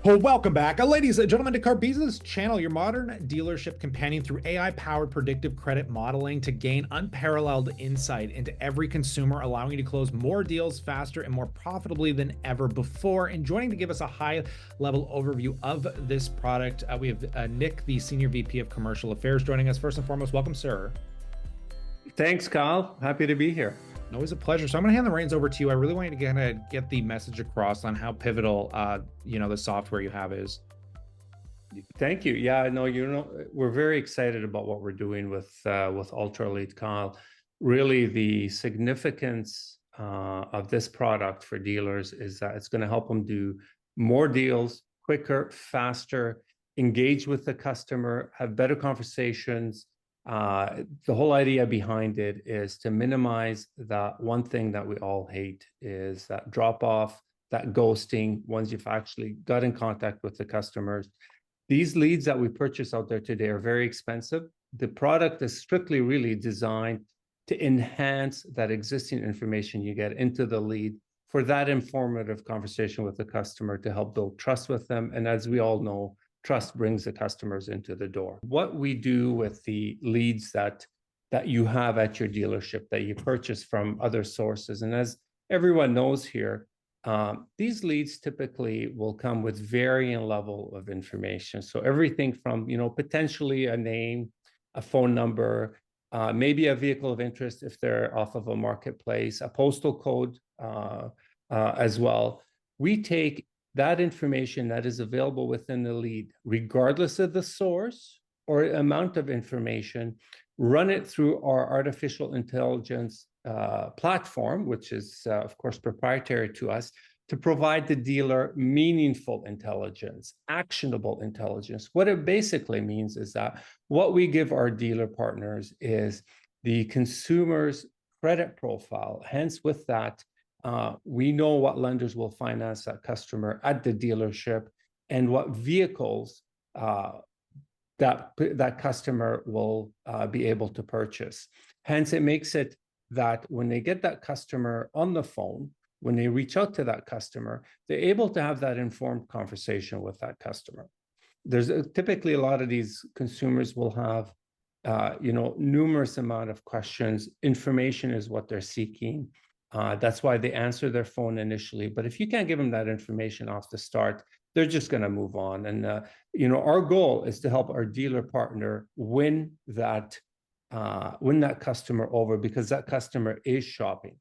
Well, welcome back, ladies and gentlemen, to Carbeeza's channel, your modern dealership companion through AI-powered predictive credit modeling to gain unparalleled insight into every consumer, allowing you to close more deals faster and more profitably than ever before. And joining to give us a high-level overview of this product, we have Nick, the Senior VP of Commercial Affairs, joining us. First and foremost, welcome, sir. Thanks, Kyle. Happy to be here. Always a pleasure. So I'm going to hand the reins over to you. I really want you to kind of get the message across on how pivotal, the software you have is. Thank you. Yeah, no, we're very excited about what we're doing with UltraLead, Kyle. Really, the significance of this product for dealers is that it's going to help them do more deals quicker, faster, engage with the customer, have better conversations. The whole idea behind it is to minimize that one thing that we all hate is that drop off, that ghosting, once you've actually got in contact with the customers. These leads that we purchase out there today are very expensive. The product is strictly really designed to enhance that existing information you get into the lead for that informative conversation with the customer to help build trust with them. And as we all know, trust brings the customers into the door. What we do with the leads that you have at your dealership that you purchase from other sources, and as everyone knows here, these leads typically will come with varying level of information. So everything from, potentially a name, a phone number, maybe a vehicle of interest if they're off of a marketplace, a postal code as well. We take that information that is available within the lead, regardless of the source or amount of information, run it through our artificial intelligence platform, which is, of course, proprietary to us, to provide the dealer meaningful intelligence, actionable intelligence. What it basically means is that what we give our dealer partners is the consumer's credit profile. Hence, with that, we know what lenders will finance that customer at the dealership and what vehicles that customer will be able to purchase. Hence, it makes it that when they get that customer on the phone, when they reach out to that customer, they're able to have that informed conversation with that customer. There's typically a lot of these consumers will have, numerous amount of questions. Information is what they're seeking. That's why they answer their phone initially. But if you can't give them that information off the start, they're just going to move on. And, our goal is to help our dealer partner win that customer over, because that customer is shopping.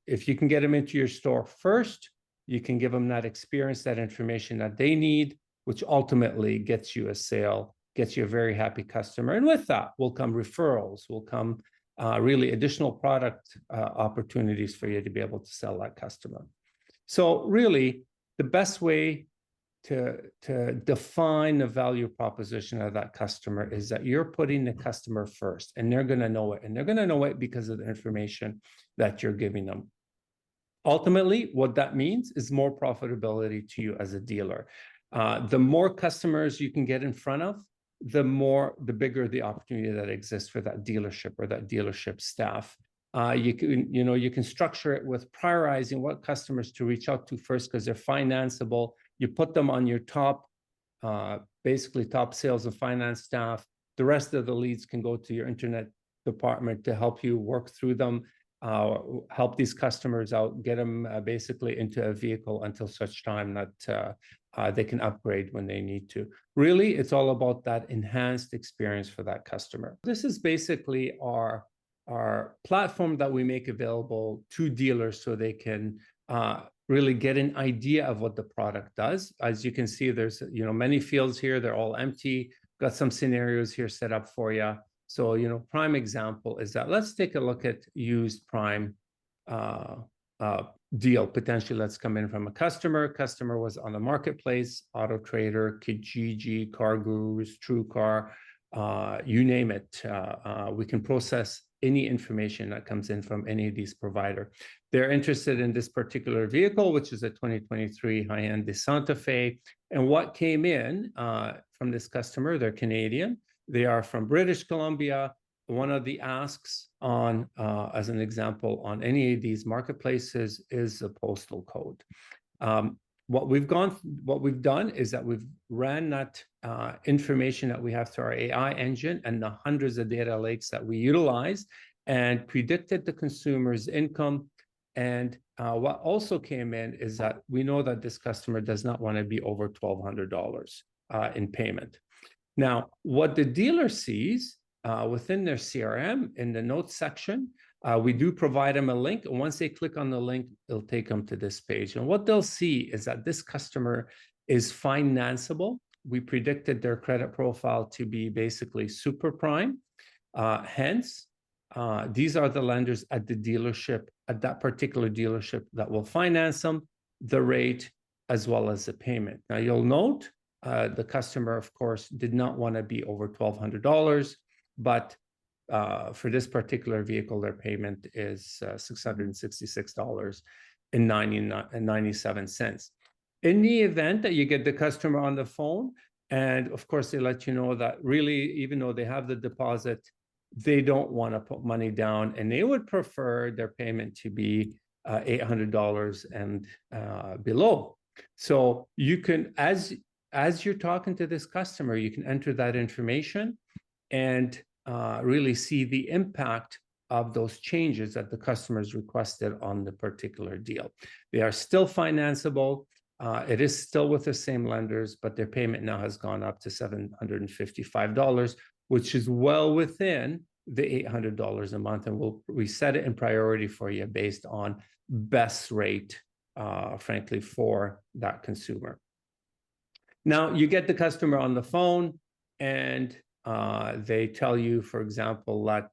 If you can get them into your store first, you can give them that experience, that information that they need, which ultimately gets you a sale, gets you a very happy customer. And with that will come referrals, will come really additional product opportunities for you to be able to sell that customer. So really, the best way to define the value proposition of that customer is that you're putting the customer first, and they're going to know it. And they're going to know it because of the information that you're giving them. Ultimately, what that means is more profitability to you as a dealer. The more customers you can get in front of, the bigger the opportunity that exists for that dealership or that dealership staff. You can structure it with prioritizing what customers to reach out to first because they're financeable. You put them on your basically top sales and finance staff. The rest of the leads can go to your internet department to help you work through them, help these customers out, get them basically into a vehicle until such time that they can upgrade when they need to. Really, it's all about that enhanced experience for that customer. This is basically our platform that we make available to dealers so they can really get an idea of what the product does. As you can see, there's many fields here. They're all empty. Got some scenarios here set up for you. So, prime example is that let's take a look at used prime deal potentially that's come in from a customer. Customer was on the marketplace, Auto Trader, Kijiji, Car Gurus, TrueCar, you name it. We can process any information that comes in from any of these providers. They're interested in this particular vehicle, which is a 2023 high-end De Santa Fe. And what came in from this customer, they're Canadian. They are from British Columbia. One of the asks on, as an example, on any of these marketplaces is the postal code. what we've done is that we've ran that information that we have through our AI engine and the hundreds of data lakes that we utilize, and predicted the consumer's income. And what also came in is that we know that this customer does not want to be over $1,200 in payment. Now, what the dealer sees within their CRM in the notes section, we do provide them a link. And once they click on the link, it'll take them to this page. And what they'll see is that this customer is financeable. We predicted their credit profile to be basically super prime. Hence, these are the lenders at the dealership, at that particular dealership, that will finance them, the rate, as well as the payment. Now, you'll note the customer, of course, did not want to be over $1,200, but for this particular vehicle, their payment is $666.97. In the event that you get the customer on the phone, and of course, they let you know that really, even though they have the deposit, they don't want to put money down, and they would prefer their payment to be $800 and below. So you can, as you're talking to this customer, you can enter that information and really see the impact of those changes that the customers requested on the particular deal. They are still financeable. It is still with the same lenders, but their payment now has gone up to $755, which is well within the $800 a month. And we set it in priority for you based on best rate, frankly, for that consumer. Now, you get the customer on the phone, and they tell you, for example, that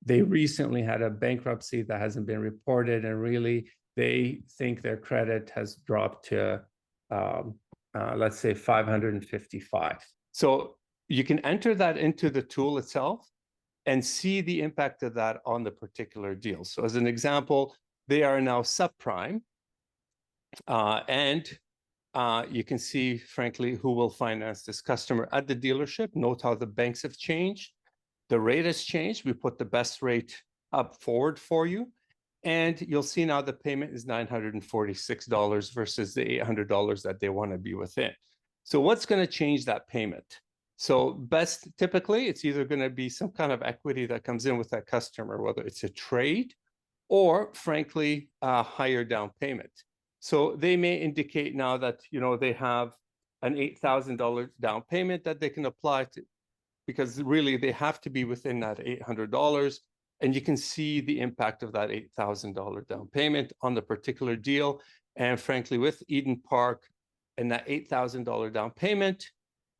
they recently had a bankruptcy that hasn't been reported, and really they think their credit has dropped to, let's say, 555. So you can enter that into the tool itself and see the impact of that on the particular deal. So as an example, they are now subprime, and you can see, frankly, who will finance this customer at the dealership. Note how the banks have changed. The rate has changed. We put the best rate up forward for you. And you'll see now the payment is $946 versus the $800 that they want to be within. So what's going to change that payment? So typically, it's either going to be some kind of equity that comes in with that customer, whether it's a trade or, frankly, a higher down payment. So they may indicate now that, they have an $8,000 down payment that they can apply to, because really they have to be within that $800. And you can see the impact of that $8,000 down payment on the particular deal. And frankly, with Eden Park and that $8,000 down payment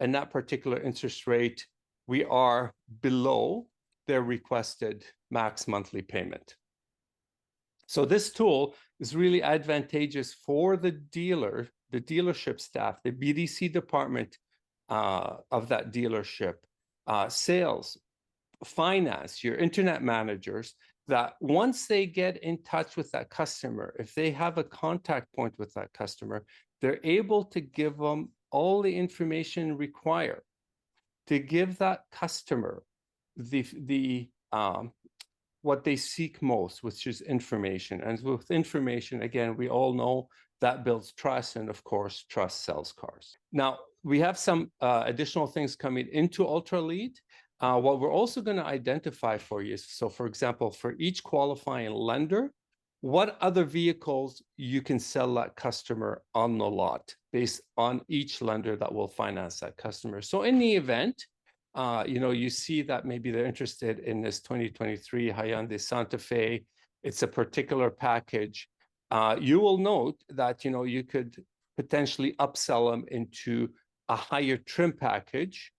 and that particular interest rate, we are below their requested max monthly payment. So this tool is really advantageous for the dealer, the dealership staff, the BDC department of that dealership, sales, finance, your internet managers, that once they get in touch with that customer, if they have a contact point with that customer, they're able to give them all the information required to give that customer what they seek most, which is information. And with information, again, we all know that builds trust, and of course, trust sells cars. Now, we have some additional things coming into UltraLead. What we're also going to identify for you is, so for example, for each qualifying lender, what other vehicles you can sell that customer on the lot based on each lender that will finance that customer. So in the event, you see that maybe they're interested in this 2023 Hyundai Santa Fe, it's a particular package. You will note that, you could potentially upsell them into a higher trim package,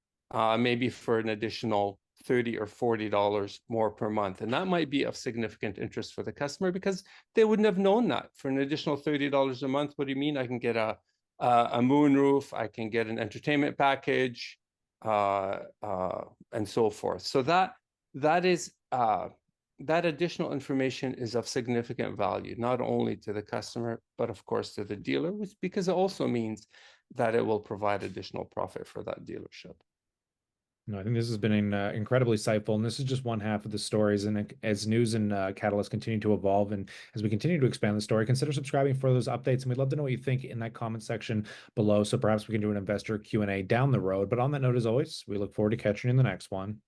maybe for an additional $30 or $40 more per month. And that might be of significant interest for the customer, because they wouldn't have known that. For an additional $30 a month, what do you mean? I can get a moonroof, I can get an entertainment package, and so forth. So that additional information is of significant value, not only to the customer, but of course to the dealer, because it also means that it will provide additional profit for that dealership. No, I think this has been incredibly insightful, and this is just one half of the stories. And as news and catalysts continue to evolve, and as we continue to expand the story, consider subscribing for those updates. And we'd love to know what you think in that comment section below. So perhaps we can do an investor Q&A down the road. But on that note, as always, we look forward to catching you in the next one.